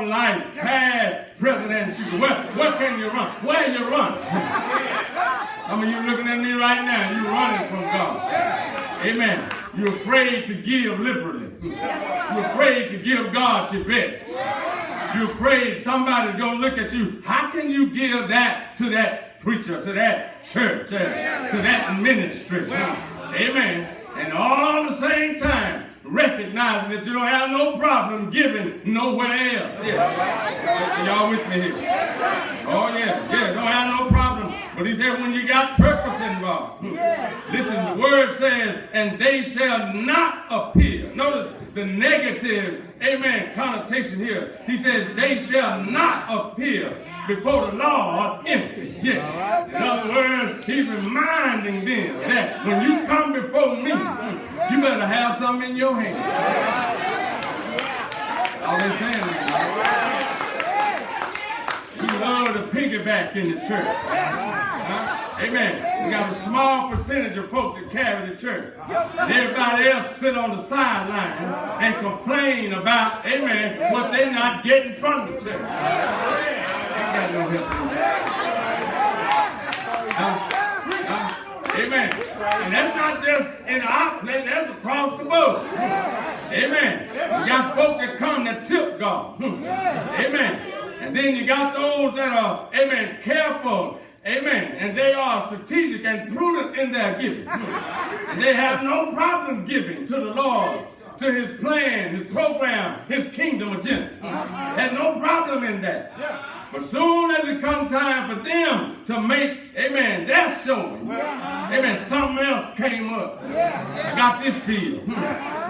of life, past, present, and future. Where can you run? Where you run? Some of you looking at me right now, you running from God. Amen. You're afraid to give liberally. You're afraid to give God your best. You're afraid somebody's going to look at you. How can you give that to that preacher, to that church, to that ministry? Amen. And all the same time, recognizing that you don't have no problem giving nowhere else. Yeah. Y'all with me here? Oh, yeah, don't have no problem. But he said when you got purpose involved. Listen, the word says, and they shall not appear. Notice the negative, amen, connotation here. He said, they shall not appear before the Lord empty. Yeah. In other words, he's reminding them that when you come before me, you better have something in your hand. All they're saying is, we love to piggyback in the church. Amen. We got a small percentage of folk that carry the church. And everybody else sit on the sideline and complain about, amen, what they're not getting from the church. Got no help. Amen. And that's not just in our place, that's across the board. Amen. You got folk that come that tip God. Amen. And then you got those that are, amen, careful. Amen. And they are strategic and prudent in their giving. And they have no problem giving to the Lord, to his plan, his program, his kingdom agenda. Had no problem in that. But soon as it comes time for them to make, amen, their showing, amen, something else came up. I got this bill,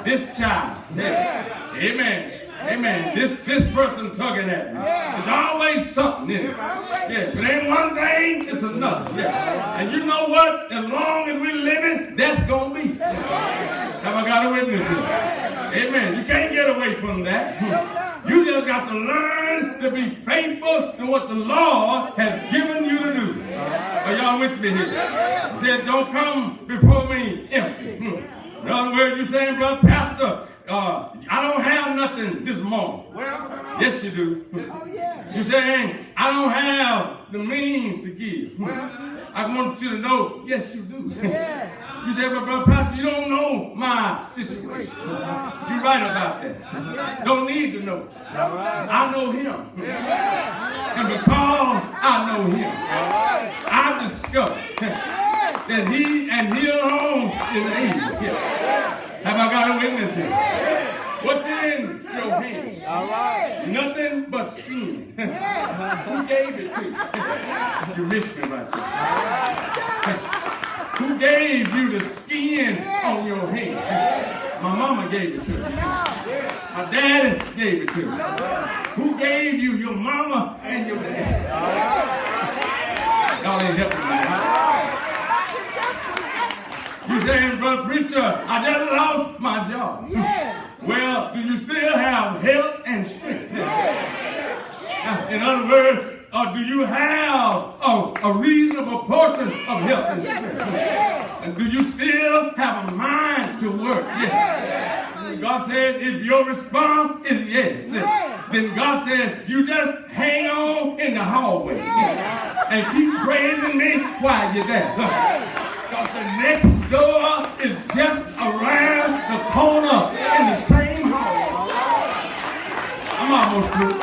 this child, amen. Amen. This person tugging at me. There's always something in it. Yeah. If it ain't one thing, it's another. Yeah. And you know what? As long as we're living, that's going to be. Have I got a witness here? Amen. You can't get away from that. You just got to learn to be faithful to what the Lord has given you to do. Are y'all with me here? He said, don't come before me empty. In other words, you're saying, brother, pastor, I don't have nothing this morning. Yes, you do. You're saying, I don't have the means to give. I want you to know, yes, you do. You say, but brother pastor, you don't know my situation. You're right about that. Don't need to know. I know him. And because I know him, I discovered that he and he alone is able. Have I got a witness here? What's in your hand? All right. Nothing but skin. Who gave it to you? You missed me right there. Who gave you the skin on your hand? My mama gave it to me. My daddy gave it to me. Who gave you your mama and your daddy? Y'all ain't helping me. You saying, brother preacher, I just lost my job. Well, do you still have health and strength? In other words, do you have a reasonable portion of health and strength? And do you still have a mind to work? Yes. God says if your response is yes, then God says you just hang on in the hallway and keep praising me while you're there. Because the next door is just around the corner in the same hall. I'm almost through.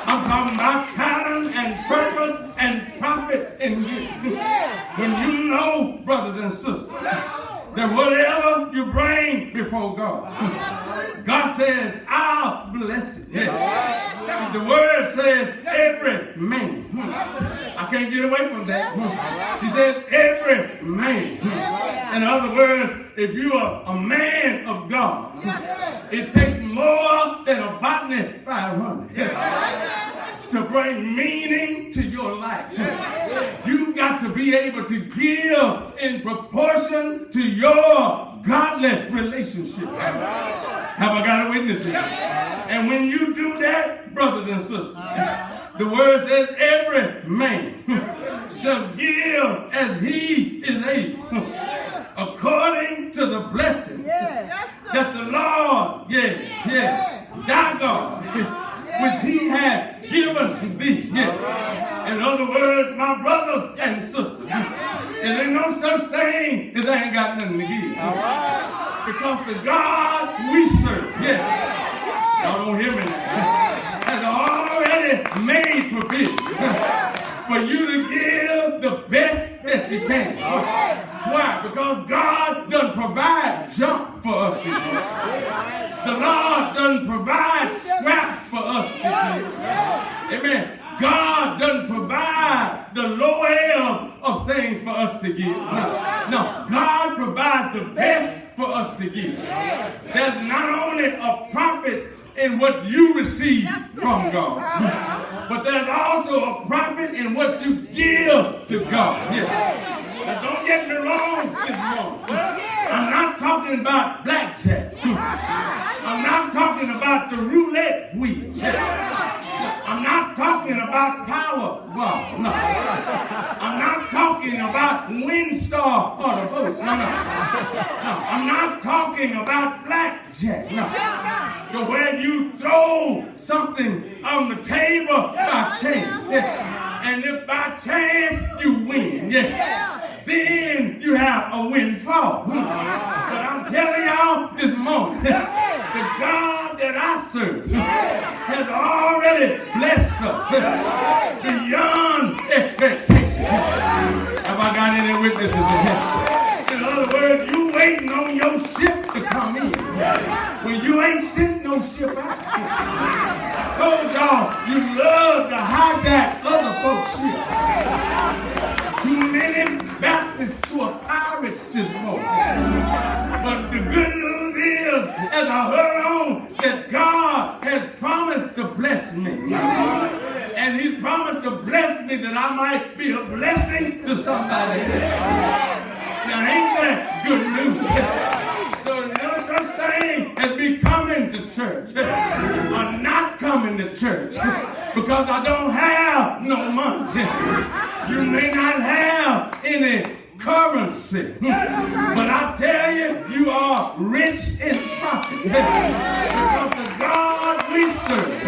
I'm talking about pattern and purpose and profit in you. When you know, brothers and sisters, that whatever you bring before God, God says, I'll bless it. The word says, every man. I can't get away from that. He says, every man. In other words, if you are a man of God, it takes more than a botany 500 to bring meaning to your life. You've got to be able to give in proportion to your godly relationship. Have I got a witness here? And when you do that, brothers and sisters, the word says every man shall give as he is able, according to the blessings that the Lord, thy God, which he had given thee. In other words, my brothers and sisters, there ain't no such thing as I ain't got nothing to give. Because the God we serve, y'all don't hear me now, has already made provision for you to give the best that you can. Why? Because God doesn't provide junk for us to do. The Lord doesn't provide scraps for us to do. Amen. God doesn't provide the low ebb of things for us to give. No, God provides the best for us to give. There's not only a profit in what you receive from God, but there's also a profit in what you give to God. Now don't get me wrong this morning. I'm not talking about blackjack. I'm not talking about the roulette wheel. I'm not talking about Powerball. No. I'm not talking about Windstar or the boat. No. I'm not talking about blackjack. No. So where you throw something on the table by chance, and if by chance you win, then you have a windfall. But I'm telling y'all this morning, the God that I serve has already blessed us beyond expectation. Have I got any witnesses in here? In other words, you waiting on your ship to come in when you ain't sent no ship out. I told y'all you love to hijack other folks' ship. Too many Baptists who are pirates this morning. But the good news is, as I heard on, that God has promised to bless me. And he's promised to bless me that I might be a blessing to somebody else. Now ain't that good news? So no such thing as me coming to church or not coming to church because I don't have no money. You may not have any currency, but I tell you, you are rich in profit because the God we serve,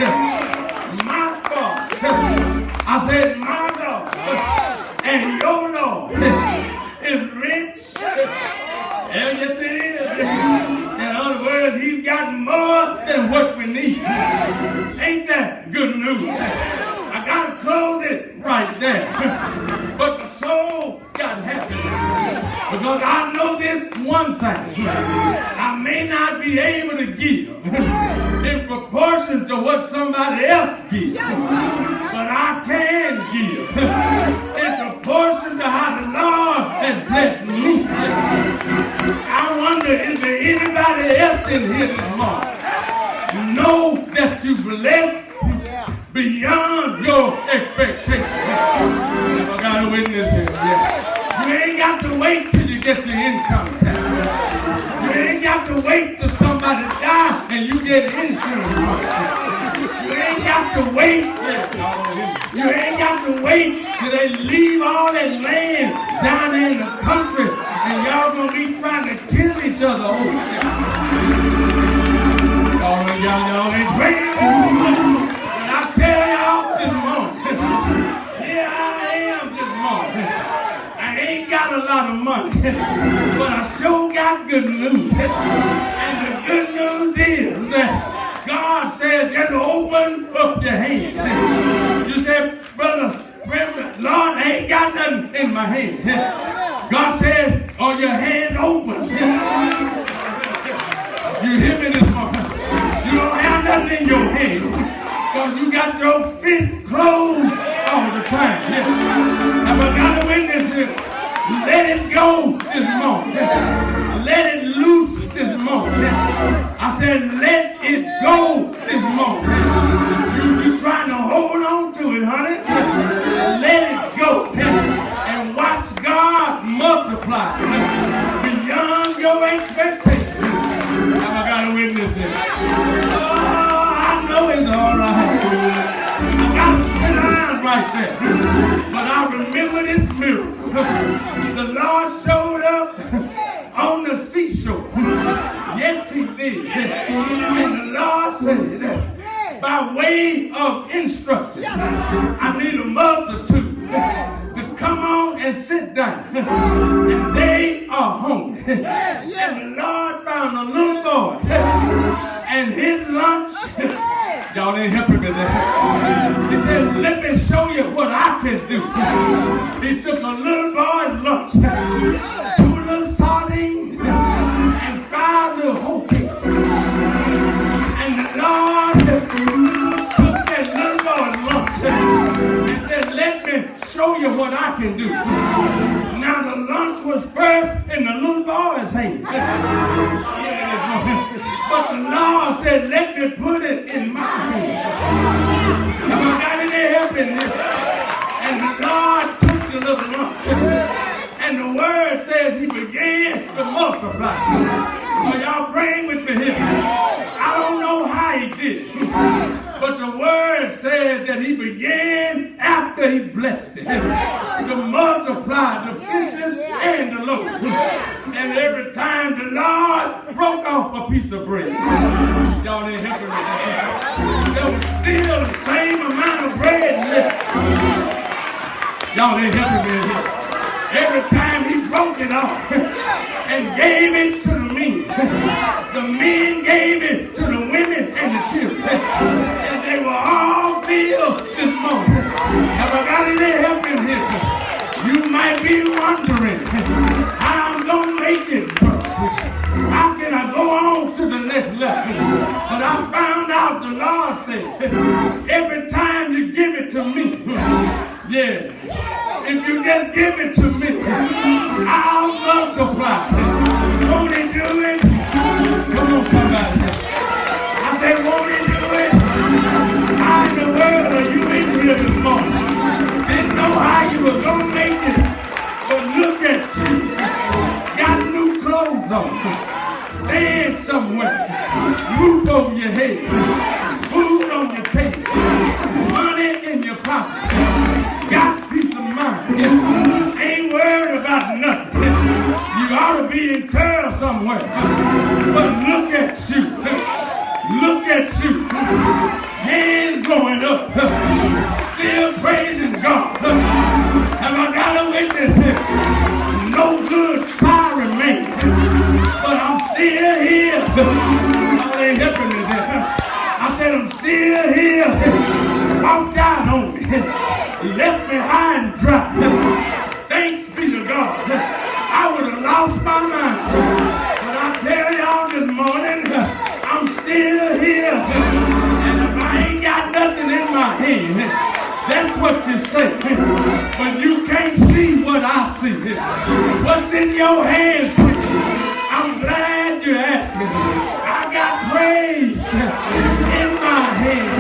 my God, I said my God, and your Lord is rich, and yes it is. In other words, he's got more than what we need. Ain't that good news? I gotta close it right there. But the soul got happy because I know this one thing. I may not be able to give in proportion to what somebody else gives, but I can give in proportion to how the Lord has blessed me. I wonder, is there anybody else in here this morning know that you blessed beyond your expectations? Have I got a witness here? You ain't got to wait till you get your income tax. You ain't got to wait till somebody die and you get insurance. You ain't got to wait. You ain't got to wait till they leave all that land down there in the country and y'all gonna be trying to kill each other over there. Y'all ain't waiting. And I tell y'all this morning, here I am this morning. I ain't got a lot of money, but I sure got good news. And the good news is that God said, just open up your hands. You said, brother, Lord, I ain't got nothing in my hand. God said, are your hands open? You hear me this morning? You don't have nothing in your hand because you got your fist closed all the time. Have I got a witness here? Let it go this morning. Let it loose this morning. I said, let it go this morning. You trying to hold on to it, honey? Let it go and watch God multiply beyond your expectations. Have I got a witness here? Oh, I know it's all right. I got to sit down right there. But I remember this miracle. The Lord showed up on the seashore. Yes, he did. And the Lord said, by by way of instruction. I need a multitude to come on and sit down. And they are hungry. And the Lord found a little boy. And his lunch, y'all ain't helping me there. He said, let me show you what I can do. He took a little boy's lunch, 2 little sardines, and 5 little whole cakes. And the Lord took that little boy's lunch and said, let me show you what I can do. Now the lunch was first in the little boy's hand. But the Lord said, let me put it in my hand. Have I got any help in here? And the Lord took the little lunch. And the word says he began to multiply. So y'all praying with me here. I don't know how he did it. But the word said that he began after he blessed it to multiply the fishes and the loaves. And every time the Lord broke off a piece of bread, y'all ain't helping me. There was still the same amount of bread left. Y'all ain't helping me here. Every time he broke it off and gave it to the men gave it to the women and the children. And they were all filled this morning. Have I got any help in here? You might be wondering how I'm going to make it, bro. How can I go on to the next level? But I found out the Lord said, every time you give it to me, if you just give it to me, I'll multiply. Won't he do it? Come on, somebody. I said, won't he do it? How in the world are you in here this morning? Didn't know how you were going to make it. But look at you. Got new clothes on. Staying somewhere. Roof over your head. Food on your table. Money in your pocket. Got peace of mind. Ain't worried about nothing. You ought to be in town somewhere. But look at you. Look at you. Hands going up. Still praising God. Have I got a witness here? No good, sorry man. But I'm still here. Y'all ain't helping me there. I said I'm still here. Walked out on me. Left me high and dry. Thanks be to God. I would have lost my mind. But I tell y'all this morning, I'm still here. And if I ain't got nothing in my hand, that's what you say. But you can't see what I see. What's in your hand, preacher? I'm glad you asked me. I got praise in my hand.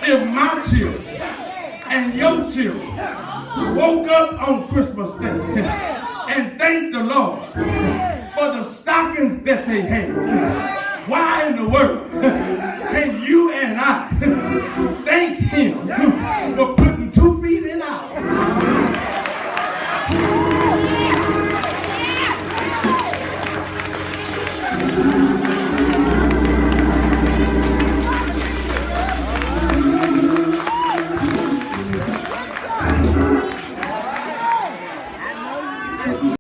If my children and your children woke up on Christmas Day and thanked the Lord for the stockings that they had, why in the world can you and I